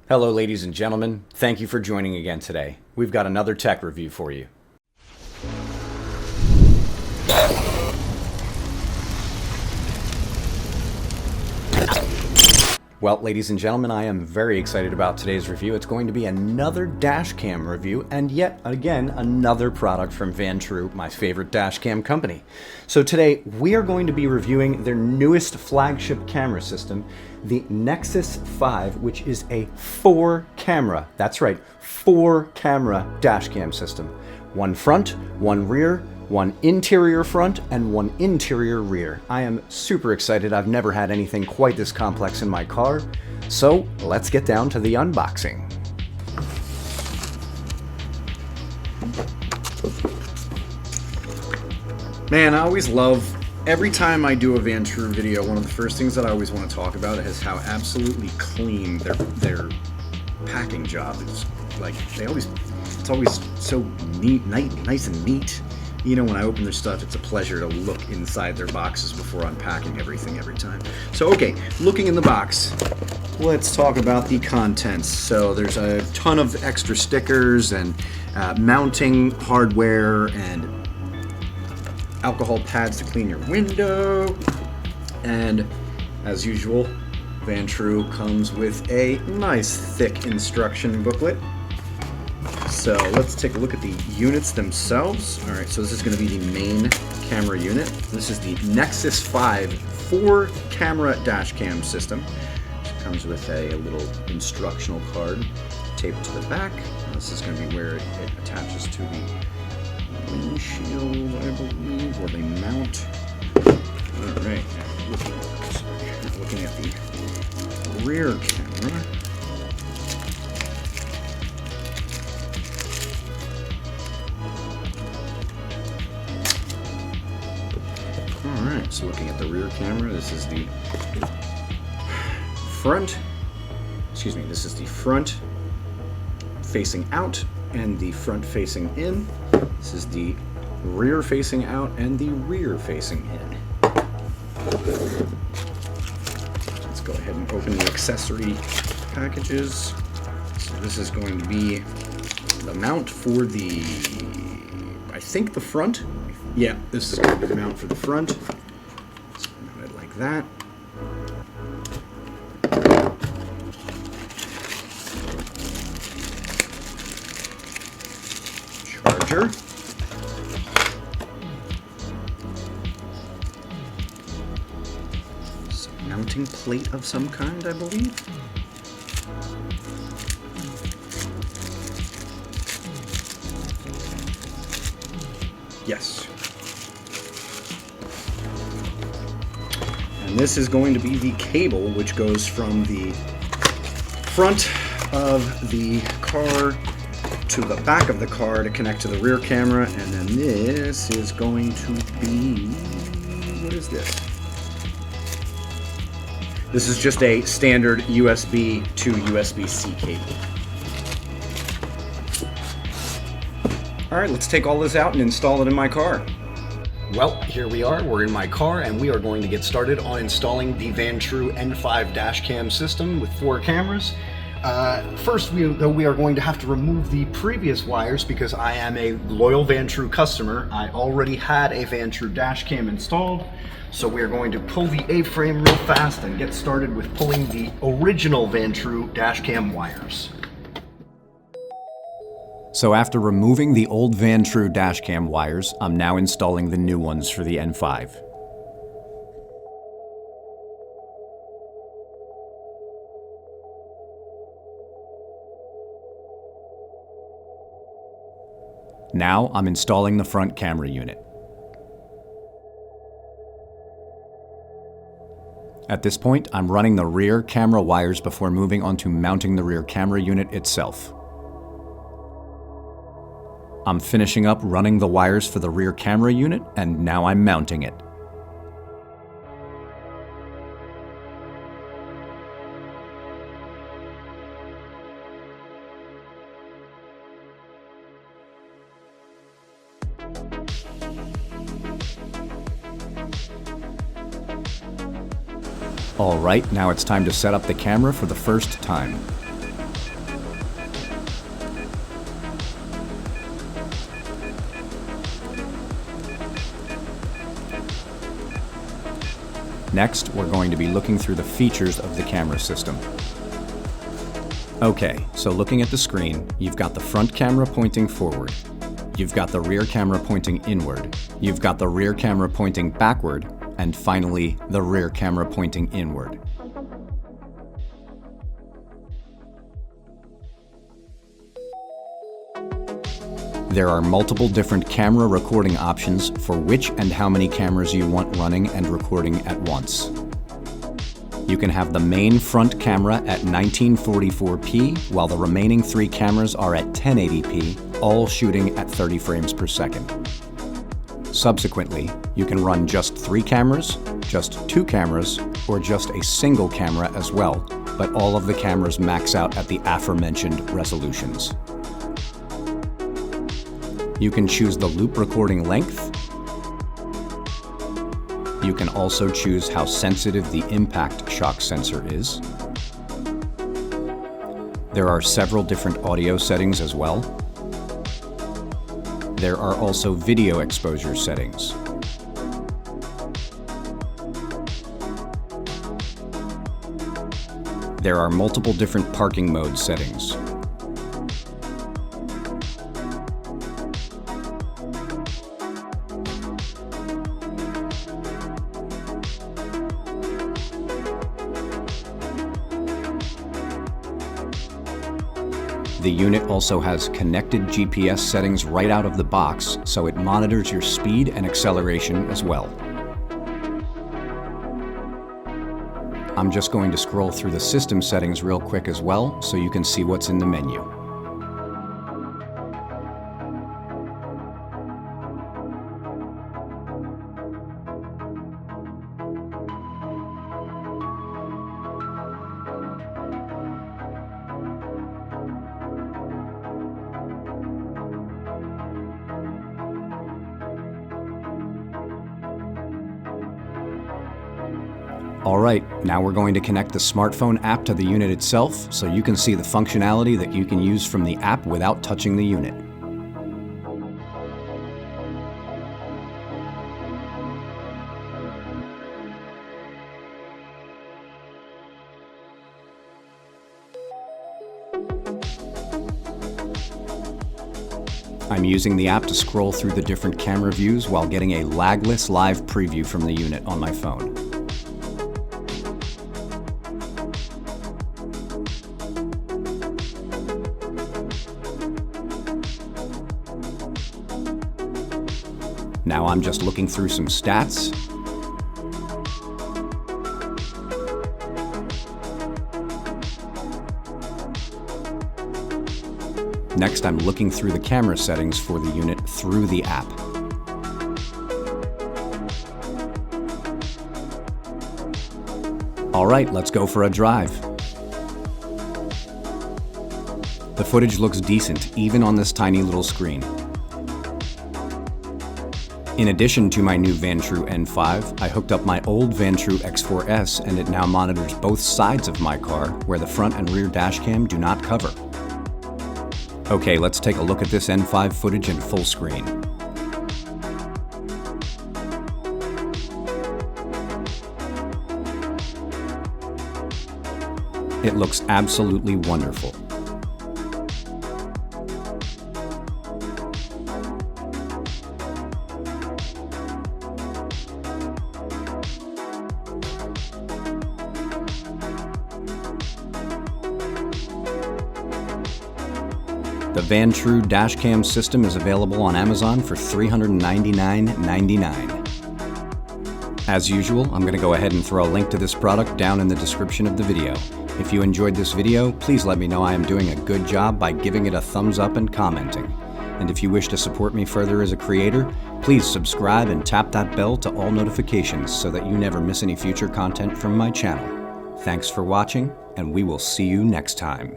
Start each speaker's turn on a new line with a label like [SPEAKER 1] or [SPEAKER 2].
[SPEAKER 1] Hello, ladies and gentlemen. Thank you for joining again today. We've got another tech review for you. Well, ladies and gentlemen, I am very excited about today's review. It's going to be another dash cam review, and yet again, another product from Vantrue, my favorite dash cam company. So today, we are going to be reviewing their newest flagship camera system, the Nexus 5, which is a 4-camera, that's right, 4-camera dash cam system. One front, one rear, one interior front, and one interior rear. I am super excited. I've never had anything quite this complex in my car. So let's get down to the unboxing. Man, I always love, every time I do a Vantrue video, one of the first things that I always want to talk about is how absolutely clean their packing job is. Like, it's always so neat, nice and neat. You know, when I open their stuff, it's a pleasure to look inside their boxes before unpacking everything every time. So, okay, looking in the box, let's talk about the contents. So there's a ton of extra stickers and mounting hardware and alcohol pads to clean your window. And as usual, Vantrue comes with a nice thick instruction booklet. So let's take a look at the units themselves. All right, so this is going to be the main camera unit. This is the Nexus 5 4-camera dash cam system. It comes with a little instructional card taped to the back. This is going to be where it attaches to the windshield, I believe, where they mount. All right, now looking at the rear camera. Alright, so looking at the rear camera, this is the front, this is the front facing out and the front facing in. This is the rear facing out and the rear facing in. Let's go ahead and open the accessory packages. So this is going to be the mount for the, I think the front. Yeah, this is going to be the mount for the front. So mount it like that. Charger. Some mounting plate of some kind, I believe. Yes. And this is going to be the cable which goes from the front of the car to the back of the car to connect to the rear camera, and then this is going to be, what is this? This is just a standard USB to USB-C cable. All right, let's take all this out and install it in my car. Well, here we are. We're in my car, and we are going to get started on installing the Vantrue N5 dash cam system with 4 cameras. First, we are going to have to remove the previous wires because I am a loyal Vantrue customer. I already had a Vantrue dash cam installed, so we are going to pull the A-frame real fast and get started with pulling the original Vantrue dash cam wires. So after removing the old Vantrue dashcam wires, I'm now installing the new ones for the N5. Now I'm installing the front camera unit. At this point, I'm running the rear camera wires before moving on to mounting the rear camera unit itself. I'm finishing up running the wires for the rear camera unit, and now I'm mounting it. Alright, now it's time to set up the camera for the first time.
[SPEAKER 2] Next, we're going to be looking through the features of the camera system. Okay, so looking at the screen, you've got the front camera pointing forward. You've got the rear camera pointing inward. You've got the rear camera pointing backward. And finally, the rear camera pointing inward. There are multiple different camera recording options for which and how many cameras you want running and recording at once. You can have the main front camera at 1944p, while the remaining 3 cameras are at 1080p, all shooting at 30 frames per second. Subsequently, you can run just 3 cameras, just 2 cameras, or just a single camera as well, but all of the cameras max out at the aforementioned resolutions. You can choose the loop recording length. You can also choose how sensitive the impact shock sensor is. There are several different audio settings as well. There are also video exposure settings. There are multiple different parking mode settings. The unit also has connected GPS settings right out of the box, so it monitors your speed and acceleration as well. I'm just going to scroll through the system settings real quick as well, so you can see what's in the menu. Alright, now we're going to connect the smartphone app to the unit itself so you can see the functionality that you can use from the app without touching the unit. I'm using the app to scroll through the different camera views while getting a lagless live preview from the unit on my phone. Now I'm just looking through some stats. Next, I'm looking through the camera settings for the unit through the app. All right, let's go for a drive. The footage looks decent, even on this tiny little screen. In addition to my new Vantrue N5, I hooked up my old Vantrue X4S, and it now monitors both sides of my car, where the front and rear dashcam do not cover. Okay, let's take a look at this N5 footage in full screen. It looks absolutely wonderful. The Vantrue dashcam system is available on Amazon for $399.99. As usual, I'm going to go ahead and throw a link to this product down in the description of the video. If you enjoyed this video, please let me know I am doing a good job by giving it a thumbs up and commenting. And if you wish to support me further as a creator, please subscribe and tap that bell to all notifications so that you never miss any future content from my channel. Thanks for watching, and we will see you next time.